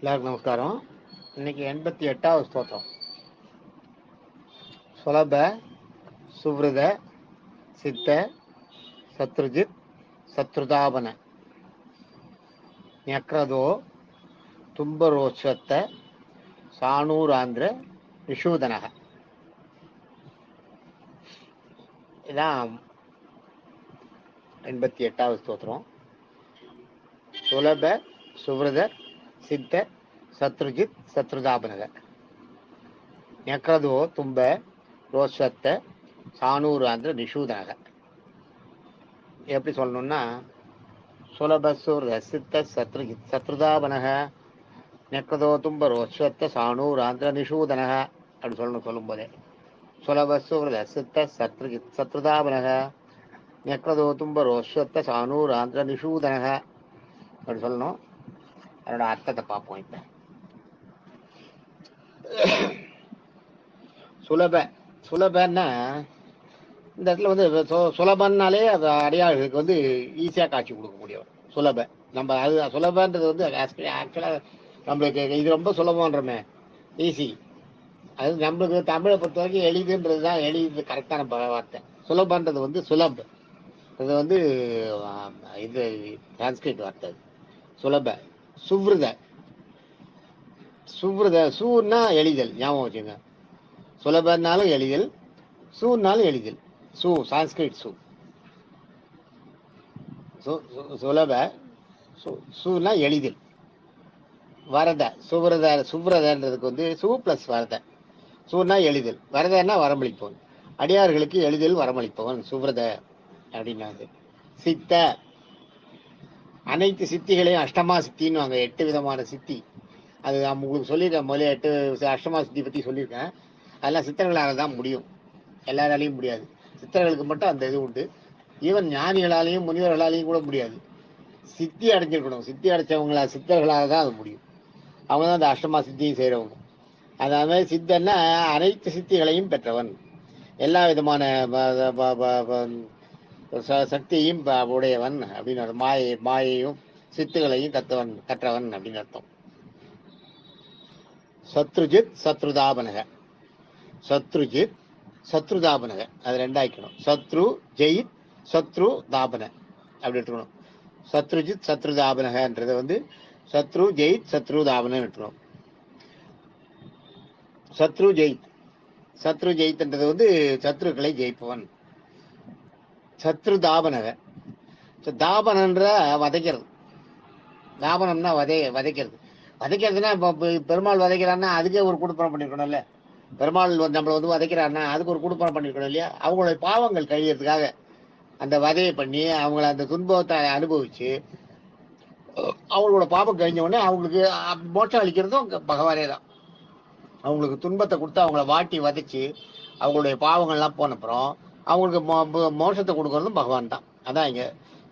எல்லாருக்கும் நமஸ்காரம். இன்னைக்கு 88வது ஸ்தோத்திரம். சுலப சுவ்ருத சித்த சத்ருஜித் சத்ருதாபன ஞக்ரதோ தும்பரோஸ்வத்த சாணூராந்திர நிஷூதனக. இதான் 88வது ஸ்தோத்திரம். சுலப சுவ்ருத சித்த சத்ருஜித் சத்ருதாபனக ஞக்ரதோ தும்ப ரோஸ்வத்த சாணூராந்திர நிஷூதனக. எப்படி சொல்லணும்னா, சுலபசூர் சித்த சத்ருஜித் சத்ருதாபனக நெக்கதோ தும்ப ரோஸ்வத்த சாணூராந்திர நிஷூதனக அப்படி சொல்லணும். சொல்லும் போதே சுலபசூர் சித்த சத்ருஜித் சத்ருதாபனக நெக்கதோ தும்ப ரோஸ்வத்த சாணூராந்திர நிஷூதனக அப்படி சொல்லணும். அதோட அர்த்தத்தை பார்ப்போம். இப்ப சுலபன்னா இந்த இடத்துல வந்து சுலபன்னாலே அது அடியாளுக்கு வந்து ஈஸியா காட்சி கொடுக்கக்கூடியவர் சுலப. நம்ம அது சுலபன்றது வந்து ஆக்சுவலா நம்மளுக்கு இது ரொம்ப சுலபம்ன்றமே, ஈஸி. அது நம்மளுக்கு தமிழை பொறுத்த வரைக்கும் எளிதுன்றது தான் எளிது, கரெக்டான வார்த்தை. சுலபன்றது வந்து சுலப், இது வந்து இது சான்ஸ்கிரிட் வார்த்தை. சுலப சுவ்ருத சுவ்ருத சூன்னா எளிதல், ஞாபகம் வச்சுங்க. சுலபன்னாலும் எளிதல், சூன்னாலும் எளிதல். சூ சான்ஸ்கிரிட் சூ, சுலப சூனா எளிதில். வரத சுவ்ரதன்றதுக்கு வந்து சூ பிளஸ் வரத. சூனா எளிதல், வரதன்னா வரமளிப்பவன், அடியார்களுக்கு எளிதில் வரமளிப்பவன் சுவ்ரத அப்படின்னாது. சித்த அனைத்து சித்திகளையும் அஷ்டமா சித்தின்னு வாங்க, 8 விதமான சித்தி. அது உங்களுக்கு சொல்லியிருக்கேன் முதல்ல, 8 அஷ்டமா சித்தி பத்தி சொல்லியிருக்கேன். அதெல்லாம் சித்தர்களால தான் முடியும், எல்லாராலையும் முடியாது. சித்தர்களுக்கு மட்டும் அந்த இது உண்டு. ஈவன் ஞானிகளாலையும் முனிவர்களாலையும் கூட முடியாது. சித்தி அடைஞ்சிருக்கணும். சித்தி அடைச்சவங்களா சித்தர்களாக தான் அது முடியும். அவங்க தான் அந்த அஷ்டமா சித்தியும் செய்யறவங்க. அதாவது சித்தன்னா அனைத்து சித்திகளையும் பெற்றவன், எல்லா விதமான சக்தியையும் உடையவன் அப்படின்னு, மாயையும் சித்துகளையும் கற்றவன் அப்படின்னு அர்த்தம். சத்ருஜித் சத்ருதாபனக, சத்ருஜித் சத்ருதாபனக, அது ரெண்டாய்க்கணும். சத்ரு ஜெயித் சத்ரு தாபன அப்படி எடுத்துக்கணும். சத்ருஜித் சத்ருதாபனகன்றது வந்து சத்ரு ஜெயித் சத்ருதாபன எடுத்துக்கணும். சத்ரு ஜெயித்ன்றது வந்து சத்ருக்களை ஜெயிப்பவன். சத்ருதாபனக, தாபனன்ற வதைக்கிறது. தாபனம்னா வதைக்கிறது. வதைக்கிறதுனா இப்போ பெருமாள் வதைக்கிறான்னா அதுக்கே ஒரு குடுப்பனம் பண்ணிருக்கணும்ல. பெருமாள் நம்மளை வந்து வதைக்கிறான்னா அதுக்கு ஒரு குடுப்பனம் பண்ணிருக்கணும் இல்லையா? அவங்களுடைய பாவங்கள் கழியறதுக்காக அந்த வதையை பண்ணி அவங்கள அந்த துன்பத்தை அனுபவிச்சு அவங்களோட பாவம் கழிஞ்ச உடனே அவங்களுக்கு மோட்சம் அளிக்கிறதும் பகவானே தான். அவங்களுக்கு துன்பத்தை கொடுத்து அவங்கள வாட்டி வதைச்சு அவங்களுடைய பாவங்கள்லாம் போனப்புறம் அவங்களுக்கு மோட்சத்தை கொடுக்கறதும் பகவான் தான். அதான் இங்க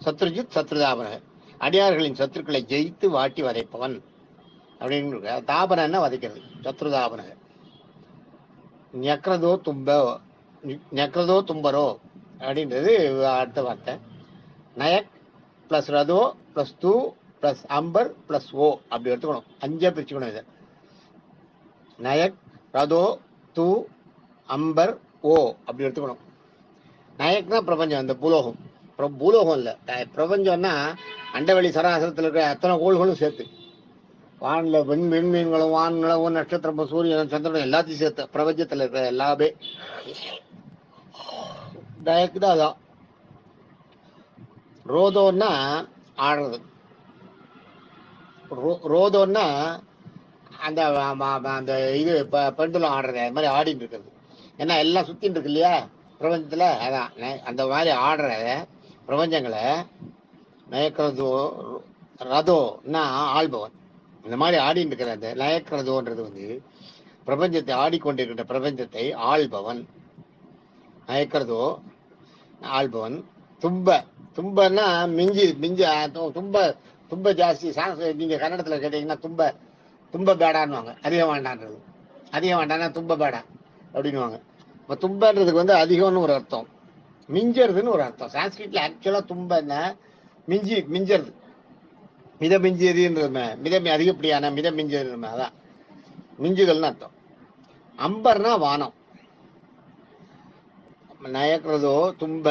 சத்ருஜித் சத்ருதாபன, அடியார்களின் சத்துருக்களை ஜெயித்து வாட்டி வதைப்பவன் அப்படின்னு. தாபன வதைக்கிறது, சத்ருதாபன. ஞக்ரதோ தும்பரோ அப்படின்றது அடுத்த வார்த்தை. நயக் பிளஸ் ரதோ பிளஸ் தூ பிளஸ் அம்பர் பிளஸ் ஓ அப்படி எடுத்துக்கணும். 5 பிரிச்சுக்கணும் இதை. நயக் ரதோ தூ அம்பர் ஓ அப்படி எடுத்துக்கணும். நயக்னா பிரபஞ்சம், அந்த பூலோகம். பூலோகம் இல்ல, பிரபஞ்சம்னா அண்டவெளி சராசரத்தில் இருக்கிற அத்தனை கோள்களும் சேர்த்து, வானில் விண்மீன்களும் வான்களும் நட்சத்திரம் சூரியன் சந்திரன் எல்லாத்தையும் சேர்த்து பிரபஞ்சத்தில் இருக்கிற எல்லாமே நயக்கு தான். அதான் ரோதோன்னா ஆடுறது. ரோதோன்னா அந்த அந்த இது பெண்டுலம் ஆடுறது, அது மாதிரி ஆடிட்டு இருக்கிறது. ஏன்னா எல்லாம் சுத்தின்னு இருக்கு இல்லையா பிரபஞ்சத்துல. அதான் அந்த மாதிரி ஆடுற பிரபஞ்சங்களை நயக்கிறதோ. ரதோன்னா ஆள்பவன், இந்த மாதிரி ஆடிட்டு இருக்கிற அந்த நயக்கிறதோன்றது வந்து பிரபஞ்சத்தை ஆடிக்கொண்டிருக்கின்ற பிரபஞ்சத்தை ஆள்பவன். நயக்கிறதோ ஆள்பவன். தும்பன்னா மிஞ்சி தும்ப ஜாஸ்தி. நீங்க கன்னடத்துல கேட்டீங்கன்னா தும்ப பேடான்னுவாங்க. அதிகம் வேண்டான்றது. அதிகம் வேண்டாம்னா தும்ப பேடா அப்படின்னுவாங்க. இப்போ தும்பன்றதுக்கு வந்து அதிகம்னு ஒரு அர்த்தம், மிஞ்சறதுன்னு ஒரு அர்த்தம். சான்ஸ்கிரிட்ல ஆக்சுவலா தும்பன்னா மிஞ்சறது. மிதமிஞ்சியதுன்ற அதிகப்படியான மிதமிஞ்சியது, அதான் மிஞ்சுதல்னு அர்த்தம். அம்பர்னா வானம். நயக்கிறதோ தும்ப,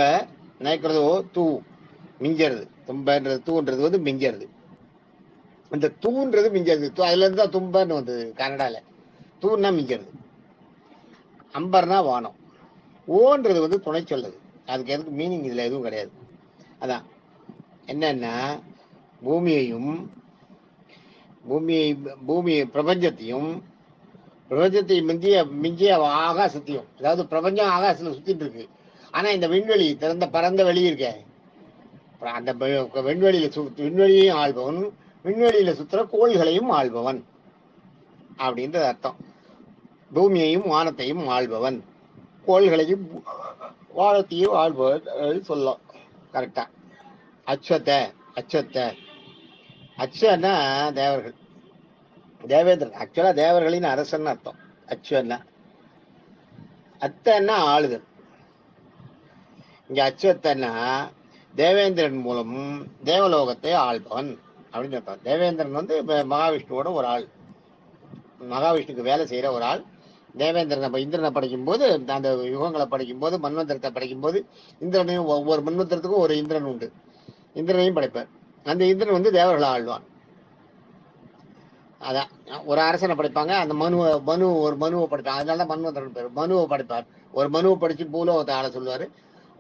நயக்கிறதோ தூ, மிஞ்சறது. தும்பன்றது தூன்றது வந்து மிஞ்சறது. அந்த தூன்றது மிஞ்சறது. அதுல இருந்து தான் தும்பன்னு வந்தது கன்னடால. தூன்னா மிஞ்சறது. அம்பர்னா வானம். ஓன்றது வந்து துணை சொல்லுது. அதுக்கு எதுக்கு மீனிங் இதுல எதுவும் கிடையாது. அதான் என்னன்னா பூமியையும் பூமியை பிரபஞ்சத்தையும் மிஞ்சிய மிஞ்சிய ஆகாசத்தையும், அதாவது பிரபஞ்சம் ஆகாசத்துல சுத்திட்டு இருக்கு. ஆனா இந்த விண்வெளி திறந்த பரந்த வெளி இருக்க, அந்த விண்வெளியையும் ஆள்பவன், விண்வெளியில சுத்துற கோள்களையும் ஆள்பவன் அப்படின்ற அர்த்தம். பூமியையும் வானத்தையும் ஆள்பவன், கோள்களையும் வானத்தையும் ஆள்பவன் சொல்லலாம். கரெக்டா. அச்சத்த அச்சத்த அச்சன்னா தேவர்கள், தேவேந்திரன். ஆக்சுவலா தேவர்களின் அரசன் அர்த்தம். அச்சுவன்னா அத்தன்னா ஆளுதல். இங்க அச்சுவத்தன்னா தேவேந்திரன் மூலம் தேவலோகத்தை ஆள்பவன் அப்படின்னு அர்த்தம். தேவேந்திரன் வந்து மகாவிஷ்ணுவோட ஒரு ஆள், மகாவிஷ்ணுக்கு வேலை செய்யற ஒரு ஆள். தேவேந்திரனை இந்திரனை படைக்கும் போது, அந்த யுகங்களை படிக்கும் போது, மன்வந்திரத்தை படைக்கும் போது, இந்திரனையும் ஒவ்வொரு மன்வந்திரத்துக்கும் ஒரு இந்திரன் உண்டு. இந்திரனையும் படைப்பார். அந்த இந்திரன் வந்து தேவர்களை ஆழ்வான். அதான் ஒரு அரசனை படைப்பாங்க. அந்த மனு ஒரு மனுவை படைப்பாங்க. அதனால மன்வந்திரன் பேர். மனுவை படைப்பார். ஒரு மனுவை படிச்சு பூலோகத்தை ஆள சொல்லுவாரு.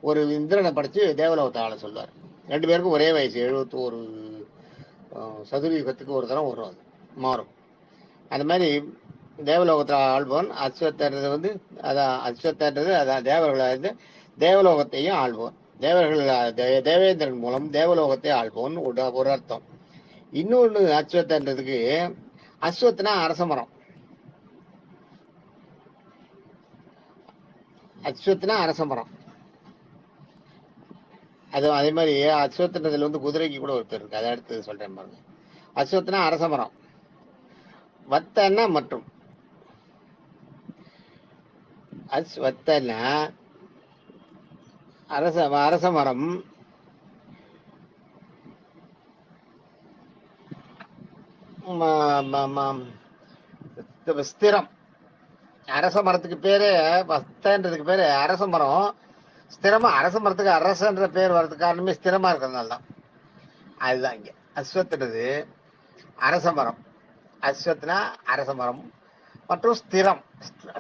ஒரு இந்திரனை படிச்சு தேவலோகத்தை ஆள சொல்லுவார். 2 பேருக்கும் ஒரே வயசு. 71 சதுரயுகத்துக்கு ஒரு தரம் வரும், அது மாறும். அந்த மாதிரி தேவலோகத்தை ஆள்பவன் அஸ்வத்தன்றது வந்து, அதான் அஸ்வத்தன்றது அதான் தேவர்களை வந்து தேவலோகத்தையும் ஆள்பவன். தேவேந்திரன் மூலம் தேவலோகத்தை ஆள்பவன் ஒரு அர்த்தம். இன்னொன்னு அஸ்வத்தன்றதுக்கு, அஸ்வத்னா அரசமரம். அஸ்வத்னா அரசமரம். அது அதே மாதிரி அஸ்வத்ன்றதுல வந்து குதிரைக்கு கூட ஒரு பேர் இருக்கு. அதை அடுத்து சொல்றேன் பாருங்க. அஸ்வத்னா அரசமரம். வத்தன்னா மற்றும். அஸ்வத்தன்னா அரசமரம். ஸ்திரம். அரச மரத்துக்கு பேரு வத்தன்றதுக்கு பேரு அரச மரம். ஸ்திரமா அரச மரத்துக்கு அரசன்ற பேர் வர்றதுக்கு காரணமே ஸ்திரமா இருக்கிறதுனால தான். அதுதான் இங்க அஸ்வத்துன்றது அரச மரம். அஸ்வத்னா அரச மரம் மற்றும் ஸ்திரம்,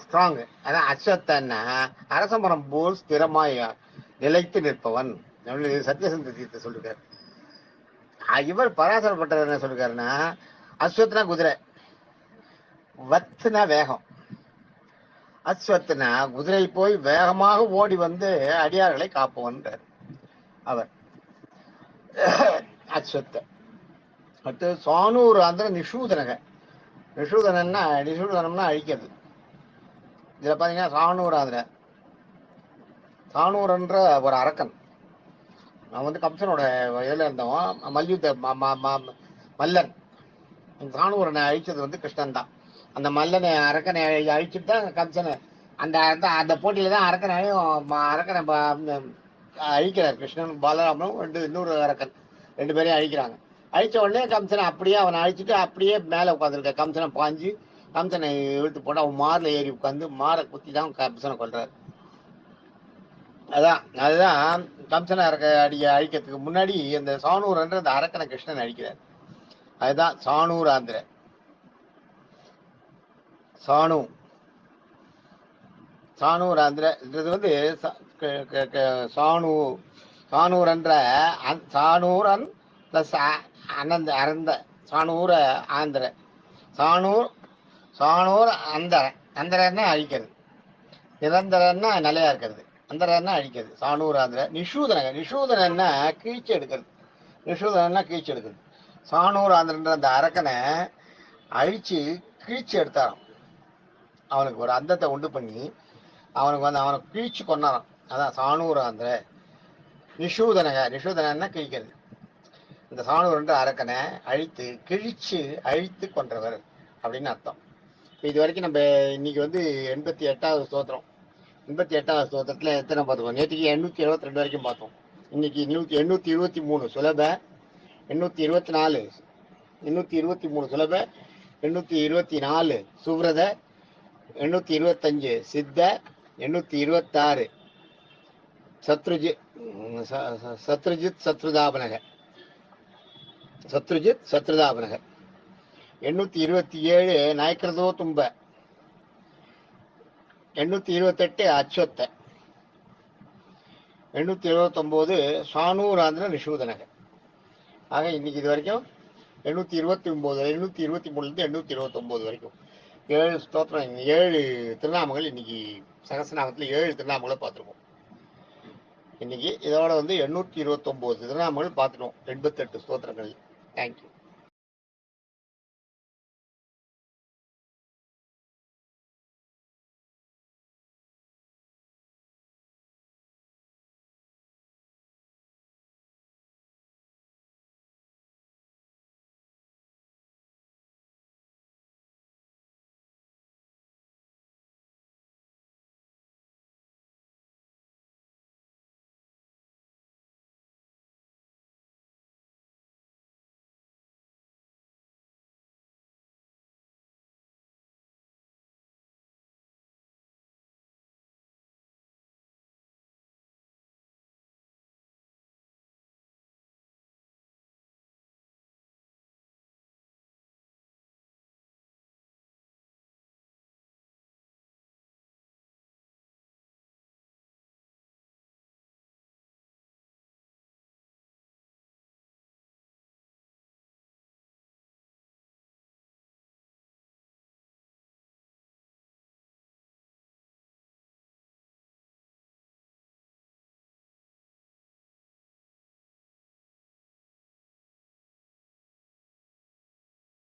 ஸ்ட்ராங். அதான் அஸ்வத்தன்னா அரச மரம் போல் ஸ்திரமாய் நிலைத்து நிற்பவன். சத்தியசந்த தீர்த்த சொல்லிருக்காரு. இவர் பராசரப்பட்டவர் என்ன சொல்லிருக்காருன்னா, அஸ்வத்னா குதிரை, வத்னா வேகம். அஸ்வத்னா குதிரை போய் வேகமாக ஓடி வந்து அடியார்களை காப்பவன் அவர் அஸ்வத்த. அடுத்து சானூர் அந்த நிஷூதனக. நிஷூதனம்னா அழிக்கிறது. இதுல பாத்தீங்கன்னா சானூர் ஆந்திர, சானூர்ன்ற ஒரு அரக்கன். அவன் வந்து கம்சனோட இதுல இருந்தவன், மல்யுத்த மல்லன். சானூரனை அழிச்சது வந்து கிருஷ்ணன் தான். அந்த மல்லனை அரக்கனை அழிச்சுட்டு தான் கம்சனை அந்த அந்த போட்டியில தான் அரக்கனை அழிக்கிறார் கிருஷ்ணன். பாலராமனும் இன்னொரு அரக்கன் 2 பேரையும் அழிக்கிறாங்க. அழிச்ச உடனே கம்சனை அப்படியே அவனை அழிச்சுட்டு அப்படியே மேல உட்காந்துருக்க கம்சனை பாஞ்சு கம்சனை இழுத்து போட்டு அவன் மார்ல ஏறி உட்காந்து மாரை குத்தி தான் கம்சனை கொல்றாரு. அதுதான் கம்சனை அழிக்கிறதுக்கு முன்னாடி அந்த சானூர்ன்ற அந்த அரக்கனை கிருஷ்ணன் அழிக்கிறார். அதுதான் சானூர் ஆந்திர. சானூர் ஆந்திரன்றது வந்து சானூரன்ற சானூரன் பிளஸ் அனந்த அரந்த சானூர ஆந்திர. சானூர் அந்தரன்னா அழிக்கிறது, நிரந்தரன்னா நிலையா இருக்கிறது, அந்தரன்னா அழிக்கிறது. சானூர் ஆந்திர. நிஷூதனா கீழ்ச்சி எடுக்கிறது. சானூர் ஆந்திரன்ற அந்த அரக்கனை அழிச்சு கீழ்ச்சி எடுத்தாராம். அவனுக்கு ஒரு அந்தத்தை உண்டு பண்ணி அவனுக்கு வந்து அவனை கிழிச்சு கொண்டாராம். அதான் சானூர் ஆந்திர. நிஷூதனா கிழிக்கிறது. இந்த சானூர் அரக்கனை அழித்து கொன்றவர் அப்படின்னு அர்த்தம். இது வரைக்கும் நம்ம இன்னைக்கு வந்து 88வது ஸ்தோத்திரம். 88வது ஸ்தோத்திரத்துல எத்தனை பார்த்துக்கோம்? நேற்றுக்கு 872 வரைக்கும் பார்த்தோம். இன்னைக்கு 823 சுலப, 824 823 சுலப, 824 சுவ்ரத, 825 சித்த, 826 சத்ருஜித் சத்ருதாபனக, 827 நாயக்கரதோ தும்ப, 828 அச்சொத்த, 879 சானூராந்திர நிஷூதனக. ஆக இன்னைக்கு இது வரைக்கும் 829, 823 829 வரைக்கும் 7 ஸ்தோத்திரம், 7 திருநாமங்கள். இன்னைக்கு சகஸ்ரநாமத்தில் 7 திருநாமங்களை பார்த்துருக்கோம். இன்னைக்கு இதோட 829 திருநாமங்கள் பார்த்துட்டோம் 88 ஸ்தோத்திரங்கள். தேங்க்யூ.